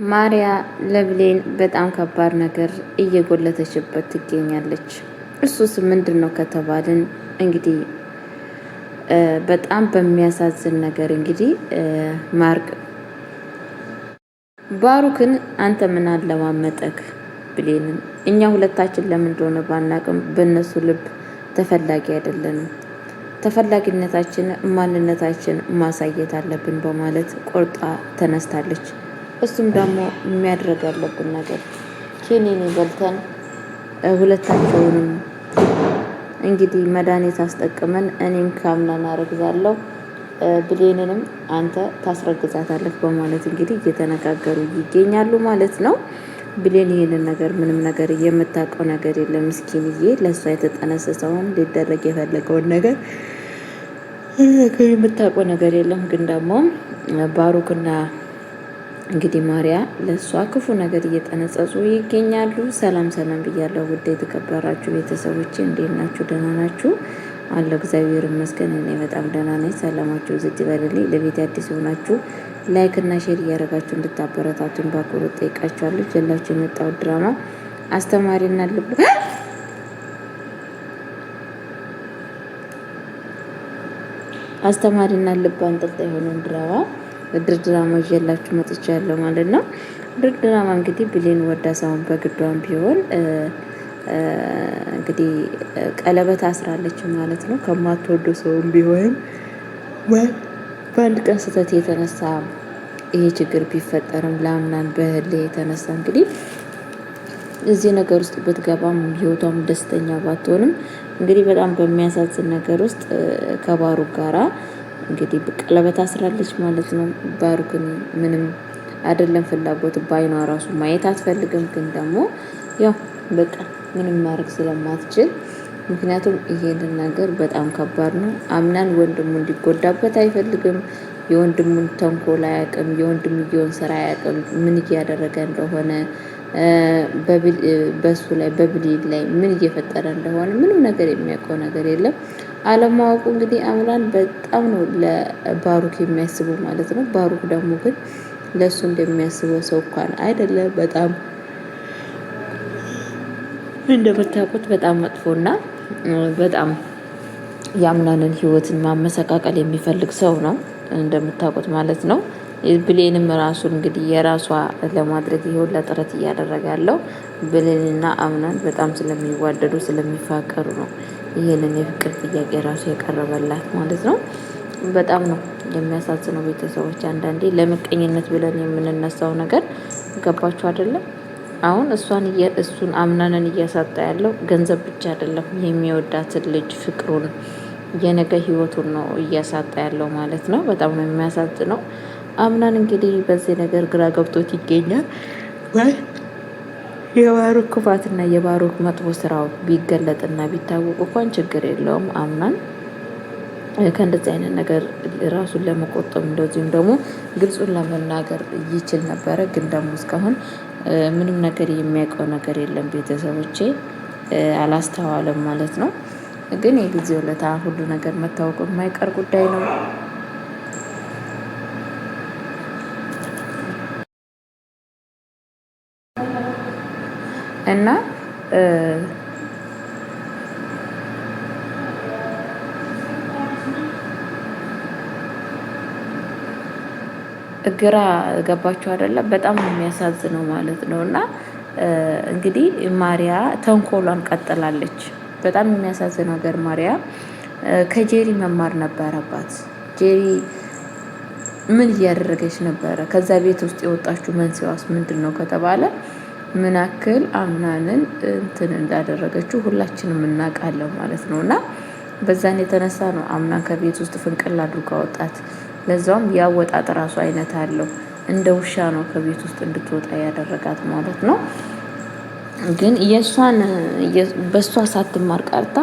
ማሪያ ለብሌን በጣም ከባድ ነገር እየጎለተችበት ትገኛለች። እሱስ ምንድን ነው ከተባልን እንግዲህ በጣም በሚያሳዝን ነገር እንግዲህ ማርክ ባሩክን አንተ ምን አለማመጠክ ብሌንን እኛ ሁለታችን ለምን እንደሆነ ባናቅም በእነሱ ልብ ተፈላጊ አይደለንም። ተፈላጊነታችን ማንነታችን ማሳየት አለብን በማለት ቆርጣ ተነስታለች። እሱም ደግሞ የሚያድረግ ያለብን ነገር ኬኔን በልተን ሁለታቸውንም እንግዲህ መድኃኒት አስጠቅመን እኔም ካምናን አረግዛለሁ ብሌንንም አንተ ታስረግዛታለህ በማለት እንግዲህ እየተነጋገሩ ይገኛሉ ማለት ነው። ብሌን ይሄንን ነገር ምንም ነገር የምታውቀው ነገር የለም። ምስኪንዬ ለእሷ የተጠነሰሰውን ሊደረግ የፈለገውን ነገር የምታውቀው ነገር የለም። ግን ደግሞ ባሩክና እንግዲህ ማሪያ ለእሷ ክፉ ነገር እየጠነጸጹ ይገኛሉ። ሰላም ሰላም ብያለሁ። ውድ የተከበራችሁ ቤተሰቦቼ እንዴት ናችሁ? ደህና ናችሁ? አለሁ እግዚአብሔር ይመስገን እኔ በጣም ደህና ነኝ። ሰላማችሁ ዝት ይበልልኝ። ለቤት አዲስ ሆናችሁ ላይክ እና ሼር እያደረጋችሁ እንድታበረታቱን በአክብሮት ጠይቃችኋለሁ። ጀላችሁ የመጣው ድራማ አስተማሪና ልብ አንጠልጣይ የሆነውን ድራማ ይዤላችሁ መጥቻለሁ ማለት ነው። ድራማ እንግዲህ ብሌን ወዳ ሳይሆን በግዷን ቢሆን እንግዲህ ቀለበት አስራለች ማለት ነው። ከማትወዱ ሰውም ቢሆንም በአንድ ቀን ስህተት የተነሳ ይሄ ችግር ቢፈጠርም ለአምናን በህል የተነሳ እንግዲህ እዚህ ነገር ውስጥ ብትገባም ህይወቷም ደስተኛ ባትሆንም እንግዲህ በጣም በሚያሳዝን ነገር ውስጥ ከባሩክ ጋራ እንግዲህ ቀለበት አስራለች ማለት ነው። ባሩክን ምንም አይደለም ፍላጎት ባይኗ ራሱ ማየት አትፈልግም። ግን ደግሞ ያው በቃ ምንም ማድረግ ስለማትችል ምክንያቱም ይሄንን ነገር በጣም ከባድ ነው። አምናን ወንድሙ እንዲጎዳበት አይፈልግም። የወንድሙን ተንኮል አያውቅም። የወንድምየውን ስራ አያውቅም። ምን እያደረገ እንደሆነ በሱ ላይ በብሌን ላይ ምን እየፈጠረ እንደሆነ ምንም ነገር የሚያውቀው ነገር የለም። አለማወቁ እንግዲህ አምናን በጣም ነው ለባሩክ የሚያስበው ማለት ነው። ባሩክ ደግሞ ግን ለሱ እንደሚያስበው ሰው እንኳን አይደለም። በጣም እንደምታውቁት በጣም መጥፎና በጣም የአምናንን ህይወትን ማመሰቃቀል የሚፈልግ ሰው ነው እንደምታውቁት ማለት ነው። ብሌንም ራሱን እንግዲህ የራሷ ለማድረግ ይሁላ ጥረት እያደረገ ያለው ብሌንና አምናን በጣም ስለሚዋደዱ ስለሚፋቀሩ ነው ይሄንን የፍቅር ጥያቄ ራሱ የቀረበላት ማለት ነው። በጣም ነው የሚያሳዝነው ቤተሰቦች። አንዳንዴ ለምቀኝነት ብለን የምንነሳው ነገር ገባችሁ አይደለም? አሁን እሱን አምናንን እያሳጣ ያለው ገንዘብ ብቻ አይደለም፣ የሚወዳትን ልጅ ፍቅሩን፣ የነገ ህይወቱን ነው እያሳጣ ያለው ማለት ነው። በጣም ነው የሚያሳዝነው። አምናን እንግዲህ በዚህ ነገር ግራ ገብቶት ይገኛል። የባሩክ ክፋትና የባሩክ መጥፎ ስራው ቢገለጥና ቢታወቅ እንኳን ችግር የለውም። አምናን ከእንደዚህ አይነት ነገር ራሱን ለመቆጠብ እንደዚሁም ደግሞ ግልጹን ለመናገር ይችል ነበረ። ግን ደግሞ እስካሁን ምንም ነገር የሚያውቀው ነገር የለም። ቤተሰቦቼ አላስተዋለም ማለት ነው። ግን የጊዜው ለታ ሁሉ ነገር መታወቁ የማይቀር ጉዳይ ነው እና ግራ ገባችሁ አይደለም? በጣም የሚያሳዝነው ማለት ነው። እና እንግዲህ ማሪያ ተንኮሏን ቀጥላለች። በጣም የሚያሳዝነው ነገር ማሪያ ከጄሪ መማር ነበረባት። ጄሪ ምን እያደረገች ነበረ? ከዛ ቤት ውስጥ የወጣችው መንስኤዋስ ምንድን ነው ከተባለ ምን ያክል አምናንን እንትን እንዳደረገችው ሁላችንም እናውቃለን ማለት ነው። እና በዛን የተነሳ ነው አምናን ከቤት ውስጥ ፍንቅል አድርጋ ወጣት። ለዛውም ያወጣጥ ራሱ አይነት አለው። እንደ ውሻ ነው ከቤት ውስጥ እንድትወጣ ያደረጋት ማለት ነው። ግን በእሷ ሳትማር ቀርታ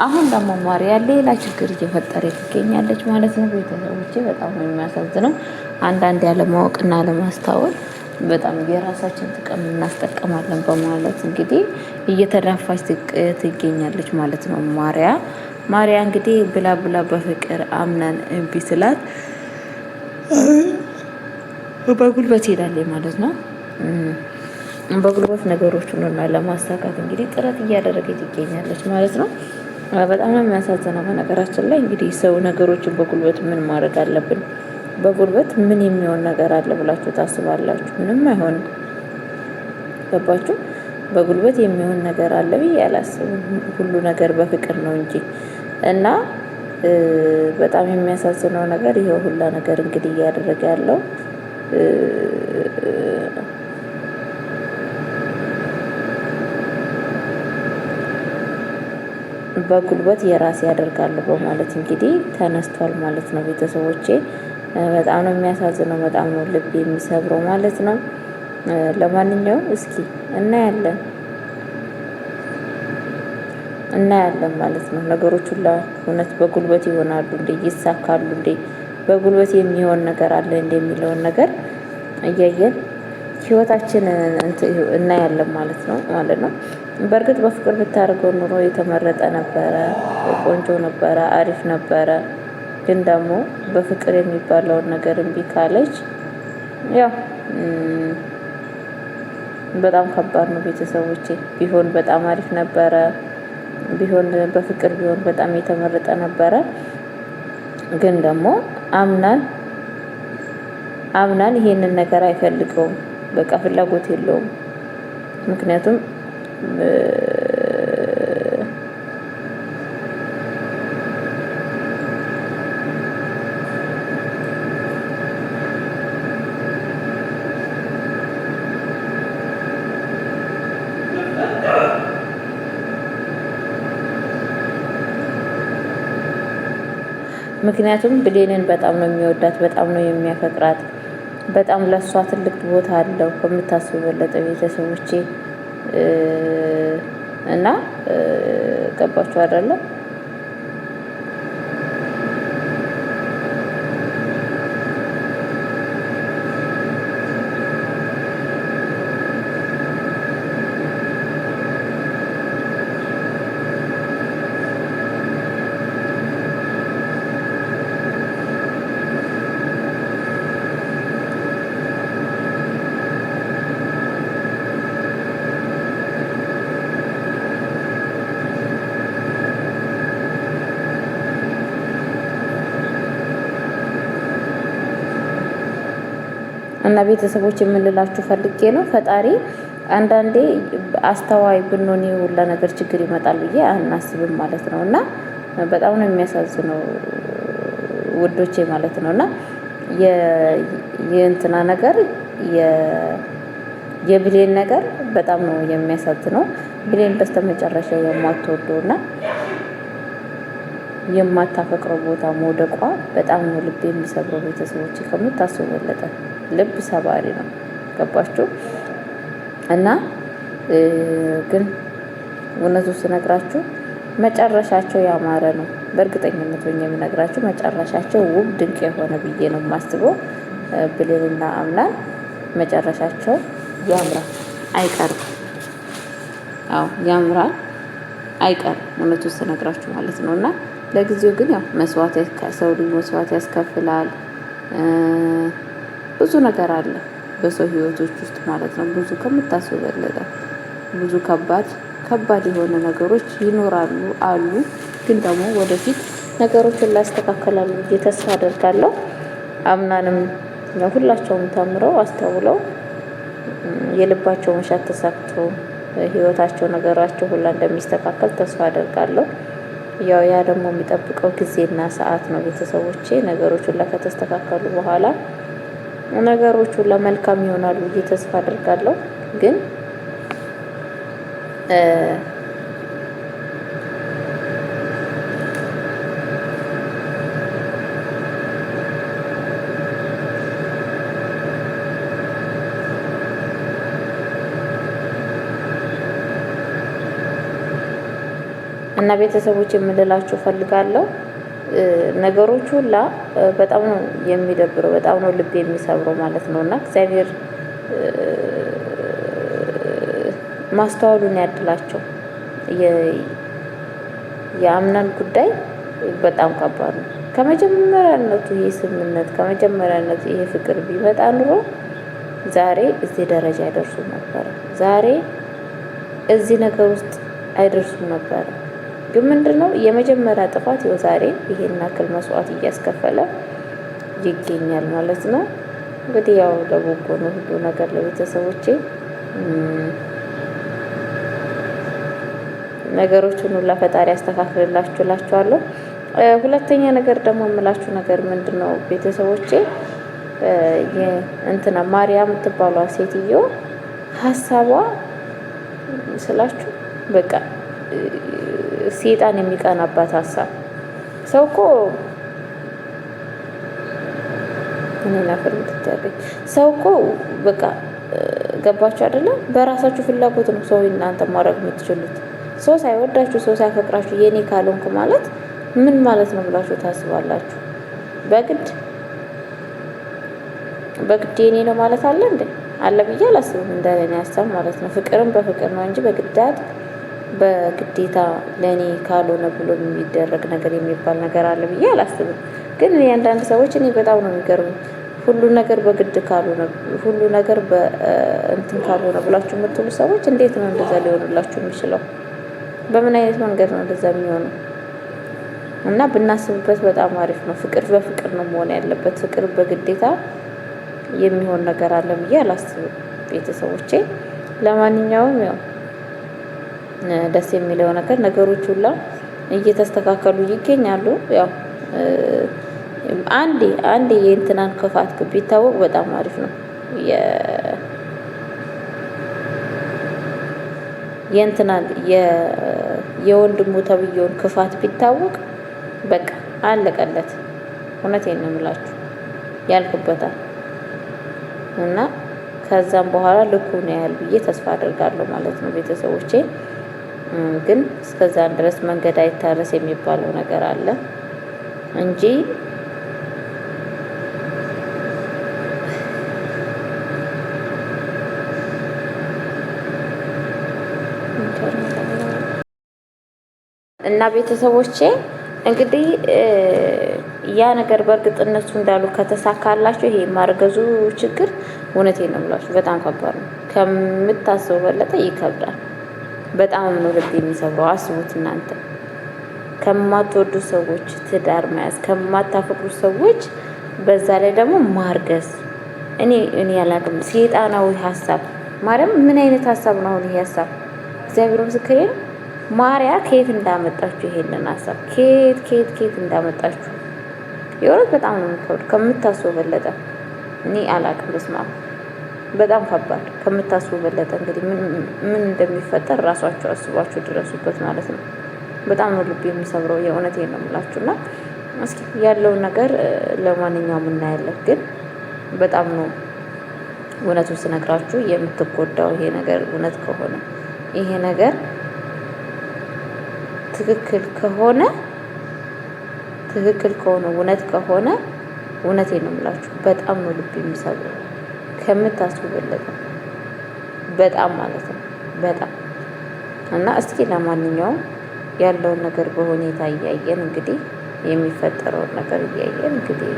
አሁን ደግሞ ማሪያ ሌላ ችግር እየፈጠረ ትገኛለች ማለት ነው። ቤተሰቦቼ በጣም ነው የሚያሳዝነው። አንዳንድ ያለማወቅና አለማስታወል በጣም የራሳችን ጥቅም እናስጠቀማለን በማለት እንግዲህ እየተዳፋች ትገኛለች ማለት ነው። ማሪያ እንግዲህ ብላ በፍቅር አምናን እምቢ ስላት በጉልበት ሄዳለች ማለት ነው። በጉልበት ነገሮችን ለማሳካት እንግዲህ ጥረት እያደረገች ትገኛለች ማለት ነው። በጣም ነው የሚያሳዝነው። በነገራችን ላይ እንግዲህ ሰው ነገሮችን በጉልበት ምን ማድረግ አለብን? በጉልበት ምን የሚሆን ነገር አለ ብላችሁ ታስባላችሁ? ምንም አይሆንም። ገባችሁ? በጉልበት የሚሆን ነገር አለ ብዬ አላስብም። ሁሉ ነገር በፍቅር ነው እንጂ እና በጣም የሚያሳዝነው ነገር ይሄ ሁላ ነገር እንግዲህ እያደረገ ያለው በጉልበት የራሴ ያደርጋለሁ በማለት እንግዲህ ተነስቷል ማለት ነው። ቤተሰቦቼ በጣም ነው የሚያሳዝነው፣ በጣም ነው ልብ የሚሰብረው ማለት ነው። ለማንኛውም እስኪ እናያለን ማለት ነው። ነገሮች ሁላ እውነት በጉልበት ይሆናሉ እንዴ? ይሳካሉ እንዴ? በጉልበት የሚሆን ነገር አለ እንደሚለውን ነገር እያየን ህይወታችን እናያለን ማለት ነው። በእርግጥ በፍቅር ብታደርገው ኑሮ የተመረጠ ነበረ፣ ቆንጆ ነበረ፣ አሪፍ ነበረ። ግን ደግሞ በፍቅር የሚባለውን ነገር እምቢ ካለች ያው በጣም ከባድ ነው። ቤተሰቦቼ ቢሆን በጣም አሪፍ ነበረ፣ ቢሆን በፍቅር ቢሆን በጣም የተመረጠ ነበረ። ግን ደግሞ አምናን ይሄንን ነገር አይፈልገውም። በቃ ፍላጎት የለውም። ምክንያቱም ብሌንን በጣም ነው የሚወዳት፣ በጣም ነው የሚያፈቅራት። በጣም ለሷ ትልቅ ቦታ አለው ከምታስቡ በለጠ ቤተሰቦቼ እና ገባችሁ አይደለም? እና ቤተሰቦች የምንላችሁ ፈልጌ ነው። ፈጣሪ አንዳንዴ አስተዋይ ብንሆን ሁላ ነገር ችግር ይመጣል ብዬ አናስብም ማለት ነው። እና በጣም ነው የሚያሳዝነው ውዶቼ ማለት ነው። እና የእንትና ነገር የብሌን ነገር በጣም ነው የሚያሳዝነው። ብሌን በስተመጨረሻ የማትወደውና የማታፈቅረው ቦታ መውደቋ በጣም ነው ልብ የሚሰብረው ቤተሰቦች ከምታስቡ በለጠ ልብ ሰባሪ ነው። ገባችሁ? እና ግን እውነቱ ስነግራችሁ መጨረሻቸው ያማረ ነው። በእርግጠኝነት ሆኜ የምነግራችሁ መጨረሻቸው ውብ ድንቅ የሆነ ብዬ ነው የማስበው። ብሌንና አምናን መጨረሻቸው ያምራል፣ አይቀርም። አዎ ያምራል፣ አይቀርም። እውነቱ ስነግራችሁ ማለት ነው። እና ለጊዜው ግን ያው ሰው ልጅ መስዋዕት ያስከፍላል። ብዙ ነገር አለ በሰው ህይወቶች ውስጥ ማለት ነው። ብዙ ከምታስቡ በለጠ ብዙ ከባድ የሆነ ነገሮች ይኖራሉ አሉ። ግን ደግሞ ወደፊት ነገሮችን ላስተካከላሉ ብዬ ተስፋ አደርጋለሁ። አምናንም ሁላቸውም ተምረው አስተውለው የልባቸው መሻት ተሳክቶ ህይወታቸው ነገራቸው ሁላ እንደሚስተካከል ተስፋ አደርጋለሁ። ያው ያ ደግሞ የሚጠብቀው ጊዜና ሰዓት ነው። ቤተሰቦቼ ነገሮች ሁላ ከተስተካከሉ በኋላ ነገሮች ሁላ መልካም ይሆናሉ ብዬ ተስፋ አደርጋለሁ። ግን እና ቤተሰቦች የምልላችሁ ፈልጋለሁ ነገሮች ሁላ በጣም ነው የሚደብረው፣ በጣም ነው ልብ የሚሰብረው ማለት ነው። እና እግዚአብሔር ማስተዋሉን ያድላቸው። የአምናን ጉዳይ በጣም ከባድ ነው። ከመጀመሪያነቱ ይሄ ስምምነት ከመጀመሪያነቱ ይሄ ፍቅር ቢመጣ ኑሮ ዛሬ እዚህ ደረጃ አይደርሱም ነበረ። ዛሬ እዚህ ነገር ውስጥ አይደርሱም ነበረ። ግን ምንድነው የመጀመሪያ ጥፋት ይኸው ዛሬ ይሄን አክል መስዋዕት እያስከፈለ ይገኛል ማለት ነው። እንግዲህ ያው ለበጎ ነው ሁሉ ነገር ለቤተሰቦቼ ነገሮችን ሁሉ ፈጣሪ ያስተካክልላችሁ እላችኋለሁ። ሁለተኛ ነገር ደግሞ የምላችሁ ነገር ምንድነው ቤተሰቦቼ እንትና ማርያም የምትባሏ ሴትዮ ሀሳቧ ስላችሁ በቃ ሴጣን የሚቀናባት ሀሳብ ሰው እኮ እኔና ፍርምት ትያለች ሰው እኮ በቃ ገባችሁ አይደለም? በራሳችሁ ፍላጎት ነው ሰው እናንተ ማድረግ የምትችሉት። ሰው ሳይወዳችሁ ሰው ሳይፈቅራችሁ የኔ ካልሆንኩ ማለት ምን ማለት ነው ብላችሁ ታስባላችሁ? በግድ የኔ ነው ማለት አለ እንዴ? አለ ብዬ አላስብም። እንደኔ ሀሳብ ማለት ነው። ፍቅርም በፍቅር ነው እንጂ በግዴታ ለኔ ካልሆነ ብሎ የሚደረግ ነገር የሚባል ነገር አለ ብዬ አላስብም። ግን አንዳንድ ሰዎች እኔ በጣም ነው የሚገርሙኝ። ሁሉ ነገር በግድ ካልሆነ ሁሉ ነገር በእንትን ካልሆነ ብላችሁ የምትሉ ሰዎች እንዴት ነው እንደዛ ሊሆንላችሁ የሚችለው? በምን አይነት መንገድ ነው እንደዛ የሚሆነው? እና ብናስብበት በጣም አሪፍ ነው። ፍቅር በፍቅር ነው መሆን ያለበት። ፍቅር በግዴታ የሚሆን ነገር አለ ብዬ አላስብም ቤተሰቦቼ። ለማንኛውም ያው ደስ የሚለው ነገር ነገሮች ሁላ እየተስተካከሉ ይገኛሉ። ያው አንዴ የእንትናን ክፋት ቢታወቅ በጣም አሪፍ ነው። የእንትናን የወንድሙ ተብዬውን ክፋት ቢታወቅ በቃ አለቀለት። እውነቴን ነው የምላችሁ ያልኩበታል። እና ከዛም በኋላ ልኩን ያህል ብዬ ተስፋ አደርጋለሁ ማለት ነው ቤተሰቦቼ። ግን እስከዛን ድረስ መንገድ አይታረስ የሚባለው ነገር አለ እንጂ እና ቤተሰቦቼ እንግዲህ ያ ነገር በእርግጥ እነሱ እንዳሉ ከተሳካላችሁ ይሄ ማርገዙ ችግር እውነቴን ነው የምላችሁ በጣም ከባድ ነው። ከምታስበው በለጠ ይከብዳል። በጣም ነው ልብ የሚሰብረው። አስቡት እናንተ ከማትወዱ ሰዎች ትዳር መያዝ፣ ከማታፈቅሩ ሰዎች በዛ ላይ ደግሞ ማርገዝ። እኔ ያላቅም ሴጣናዊ ሀሳብ ማርያም፣ ምን አይነት ሀሳብ ነው አሁን ይሄ ሀሳብ? እግዚአብሔር ምስክሬ ነው። ማርያ ከየት እንዳመጣችሁ ይሄንን ሀሳብ ከየት እንዳመጣችሁ የሆነት በጣም ነው የሚከብድ ከምታስቡ በለጠ። እኔ አላቅም። በስመ አብ በጣም ከባድ ከምታስቡ በለጠ። እንግዲህ ምን እንደሚፈጠር ራሷችሁ አስባችሁ ድረሱበት ማለት ነው። በጣም ነው ልብ የሚሰብረው። የእውነቴን ነው የምላችሁና እስኪ ያለውን ነገር ለማንኛውም እናያለን። ግን በጣም ነው እውነቱን ስነግራችሁ የምትጎዳው። ይሄ ነገር እውነት ከሆነ ይሄ ነገር ትክክል ከሆነ እውነት ከሆነ እውነቴን ነው የምላችሁ በጣም ነው ልብ የሚሰብረው ከምታስቡ በለጠ በጣም ማለት ነው በጣም። እና እስኪ ለማንኛውም ያለውን ነገር በሁኔታ እያየን እንግዲህ የሚፈጠረውን ነገር እያየን እንግዲህ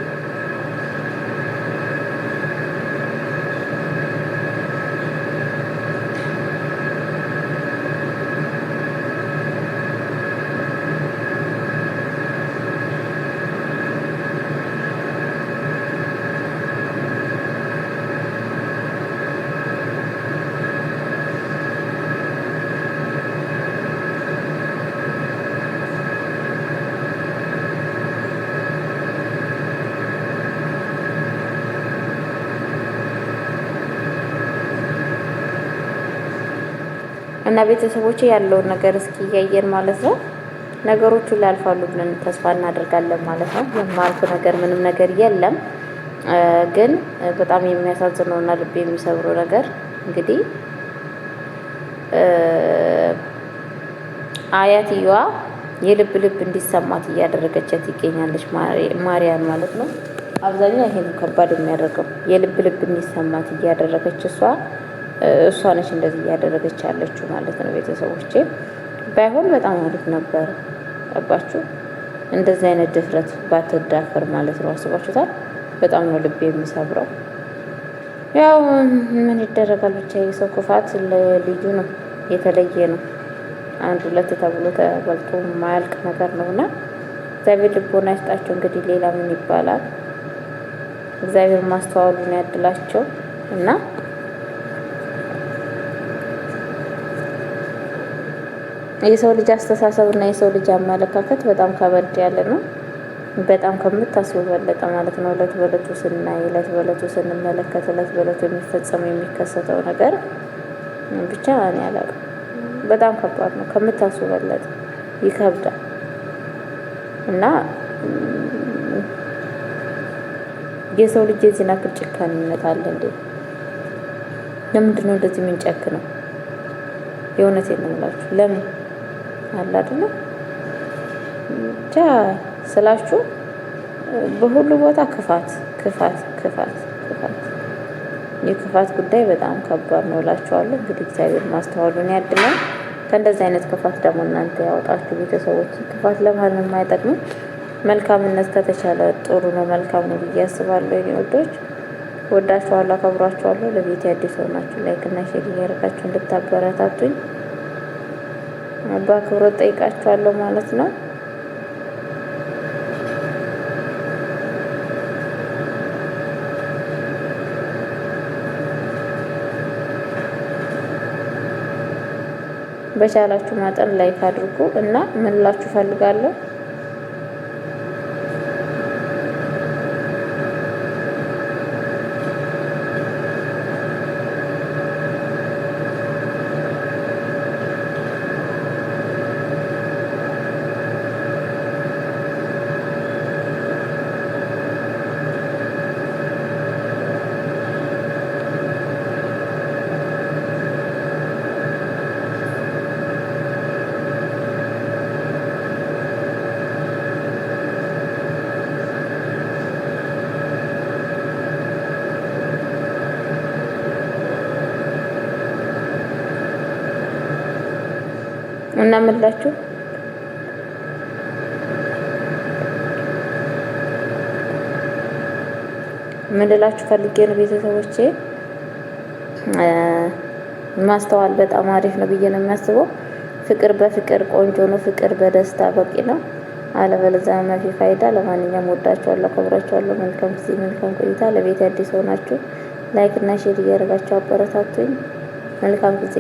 እና ቤተሰቦቼ ያለውን ነገር እስኪ እያየን ማለት ነው። ነገሮቹ ላልፋሉ ብለን ተስፋ እናደርጋለን ማለት ነው። የማልፍ ነገር ምንም ነገር የለም። ግን በጣም የሚያሳዝነው እና ልብ የሚሰብረው ነገር እንግዲህ አያትየዋ የልብ እንዲሰማት እያደረገቻት ይገኛለች ማርያም ማለት ነው። አብዛኛው ይሄን ከባድ የሚያደርገው የልብ እንዲሰማት እያደረገች እሷ ነች እንደዚህ እያደረገች ያለችው ማለት ነው። ቤተሰቦቼ ባይሆን በጣም አሪፍ ነበር። ገባችሁ? እንደዚህ አይነት ድፍረት ባትዳፈር ማለት ነው። አስባችሁታል? በጣም ነው ልብ የሚሰብረው። ያው ምን ይደረጋል ብቻ የሰው ክፋት ልዩ ነው፣ የተለየ ነው። አንድ ሁለት ተብሎ ተበልቶ የማያልቅ ነገር ነው እና እግዚአብሔር ልቦና ይስጣቸው። እንግዲህ ሌላ ምን ይባላል? እግዚአብሔር ማስተዋሉን ያድላቸው እና የሰው ልጅ አስተሳሰብ እና የሰው ልጅ አመለካከት በጣም ከበድ ያለ ነው። በጣም ከምታስቡ በለጠ ማለት ነው። እለት በእለቱ ስናይ፣ እለት በእለቱ ስንመለከት፣ እለት በእለቱ የሚፈጸመው የሚከሰተው ነገር ብቻ እኔ አላውቅም። በጣም ከባድ ነው። ከምታስቡ በለጠ ይከብዳል እና የሰው ልጅ የዚህን ያክል ጭካኔነት አለ እንዴ? ለምንድን ነው እንደዚህ ምንጨክ ነው? የእውነቴን ነው የምላችሁ። ለምን አለ አይደለም ብቻ ስላችሁ በሁሉ ቦታ ክፋት ክፋት ክፋት ክፋት። የክፋት ጉዳይ በጣም ከባድ ነው እላችኋለሁ። እንግዲህ እግዚአብሔር ማስተዋሉን ያድላል። ከእንደዚህ አይነት ክፋት ደግሞ እናንተ ያወጣችሁ ቤተሰቦች። ክፋት ለማንም አይጠቅምም። መልካምነት ከተቻለ ጥሩ ነው፣ መልካም ነው ብዬ አስባለሁ። የኔ ወዶች ወዳችኋለሁ፣ አከብሯችኋለሁ። ለቤት አዲስ ሆናችሁ ላይክ እና ሼር እያደረጋችሁ እንድታበረታቱኝ በአክብሮት ጠይቃችኋለሁ ማለት ነው። በቻላችሁ መጠን ላይክ አድርጉ እና ምን ላችሁ ፈልጋለሁ እና ምላችሁ ምን ልላችሁ ፈልጌ ነው ቤተሰቦቼ፣ ማስተዋል በጣም አሪፍ ነው ብዬ ነው የሚያስበው። ፍቅር በፍቅር ቆንጆ ነው። ፍቅር በደስታ በቂ ነው። አለበለዚያ ማፊ ፋይዳ። ለማንኛውም ወዳችኋለሁ፣ አከብራችኋለሁ። መልካም ጊዜ፣ መልካም ቆይታ። ለቤት አዲስ ሆናችሁ ላይክ እና ሼር እያደረጋችሁ አበረታቱኝ። መልካም ጊዜ